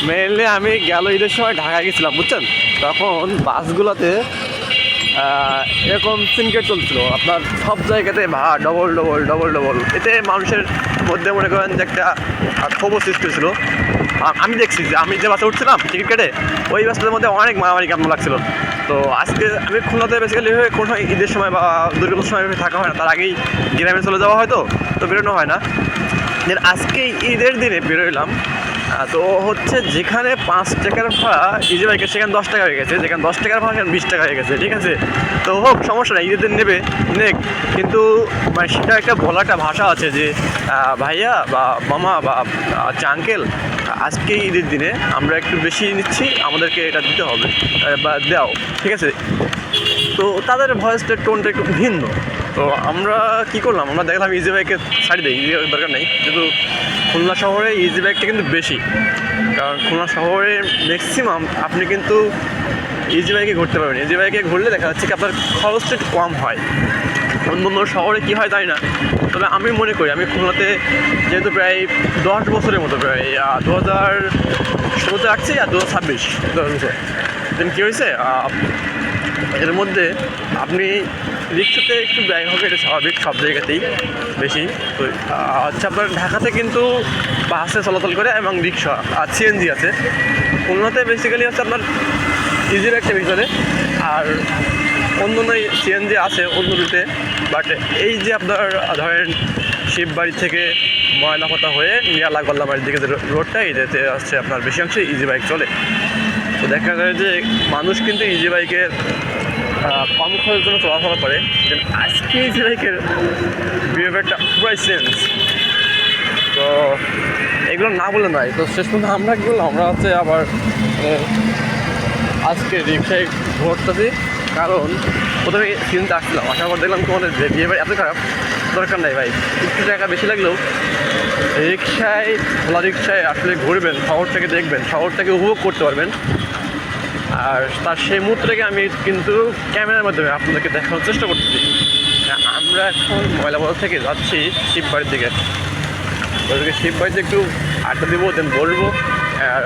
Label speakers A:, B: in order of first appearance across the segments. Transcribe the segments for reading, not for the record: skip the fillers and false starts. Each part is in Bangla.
A: মেনলি আমি গেল ঈদের সময় ঢাকায় গেছিলাম বুঝছেন, তখন বাসগুলোতে এরকম সিনকেট চলছিল আপনার সব জায়গাতে ভাড়া ডবল ডবল ডবল ডবল। এতে মানুষের মধ্যে মনে করেন যে একটা ক্ষোভ সৃষ্টি হয়েছিল। আমি দেখছি যে আমি যে বাসে উঠছিলাম টিকিট কেটে, ওই বাসটার মধ্যে অনেক মারামারি কেমন লাগছিল। তো আজকে আমি খুলনাতে বেসিক্যালি কোনো সময় ঈদের সময় বা দুর্গাপুজোর সময় থাকা হয় না, তার আগেই গ্রামে চলে যাওয়া হয়, তো বেরোনো হয় না। দেন আজকে ঈদের দিনে বেরোলাম। তো হচ্ছে যেখানে 5 টাকার ভাড়া ইজি বাইকের সেখানে 10 টাকা হয়ে গেছে, যেখানে 10 টাকার ভাড়া সেখানে 20 টাকা হয়ে গেছে। ঠিক আছে, তো হোক সমস্যা নাই, ঈদের দিন নেবে নেক, কিন্তু মানে সেটা একটা বলা একটা ভাষা আছে যে ভাইয়া বা মামা বা আঙ্কেল, আজকে ঈদের দিনে আমরা একটু বেশি নিচ্ছি, আমাদেরকে এটা দিতে হবে বা দাও। ঠিক আছে, তো তাদের ভয়েসটার টোনটা একটু ভিন্ন। তো আমরা কী করলাম, আমরা দেখলাম ইজি বাইকের ছাড়ি দেয়, ইজি বাইক দরকার নেই। কিন্তু খুলনা শহরে ইজি বাইকটা কিন্তু বেশি, কারণ খুলনা শহরে ম্যাক্সিমাম আপনি কিন্তু ইজি বাইকে ঘুরতে পারবেন। ইজি বাইকে ঘুরলে দেখা যাচ্ছে কি আপনার খরচটা একটু কম হয়। অন্য অন্য শহরে কী হয় তাই না, তবে আমি মনে করি আমি খুলনাতে যেহেতু প্রায় 10 বছরের মতো, প্রায় 2016-তে রাখছি আর 2026 10 বছর। দেন কী হয়েছে, এর মধ্যে আপনি রিক্সাতে একটু ব্যয় হবে, এটা স্বাভাবিক, সব জায়গাতেই বেশি। তো হচ্ছে আপনার ঢাকাতে কিন্তু বাসে চলাচল করে এবং রিক্সা আর সিএনজি আছে। খুলনাতে বেসিক্যালি হচ্ছে আপনার ইজি বাইকটা ভিতরে, আর অন্য অন্য সিএনজি আছে অন্য রুটে। বাট এই যে আপনার ধরেন শিববাড়ি থেকে ময়নাপাতা হয়ে মিয়ালা গল্লাবাড়ির দিকে যে রোডটা, এটাতে হচ্ছে আপনার বেশি অংশে ইজি বাইক চলে। তো দেখা যায় যে মানুষ কিন্তু ইজি বাইকের কম খরচের জন্য চলাফেরা করে। আজকে ইজি বাইকের বিহেভিয়ারটা পুরাই চেঞ্জ। তো এগুলো না বলে নয়, তো শেষ পর্যন্ত আমরা কী করলাম, আমরা হচ্ছে আবার আজকে রিক্সায় ঘুরতেছি। কারণ প্রথমে চিন্তা আসছিলাম, আসার পর দেখলাম তোমাদের বিহেভিয়ার এত খারাপ, দরকার নাই ভাই, একটু টাকা বেশি লাগলেও রিক্সায়, খোলা রিক্সায় আসলে ঘুরবেন, শহরটাকে দেখবেন, শহরটাকে উপভোগ করতে পারবেন। আর তার সেই মুহূর্তটাকে আমি কিন্তু ক্যামেরার মাধ্যমে আপনাদেরকে দেখানোর চেষ্টা করতেছি। আমরা এখন ময়লাবাজার থেকে যাচ্ছি শিববাড়ির দিকে। ওদেরকে শিববাড়িতে একটু আড্ডা দেবো, দেন বলবো। আর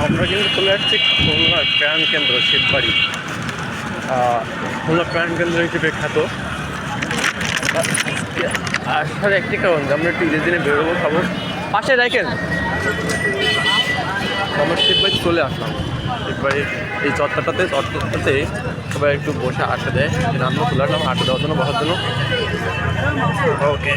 A: আমরা কিন্তু চলে আসছি খুলনার প্রাণকেন্দ্র শিববাড়ি, খুলনা প্রাণকেন্দ্র হিসেবে খ্যাত। আসার একটি কারণ যে আমরা একটু ঈদের দিনে বেরোবো, খাবো, পাশে রাখেন। আমরা শিববাড়ি চলে আসলাম, শিববাড়ির এই চত্বরটাতে সবাই একটু বসে আড্ডা দেয়। আমরা চলে আসলাম আড্ডা দেওয়ার জন্য, বসার জন্য। ওকে।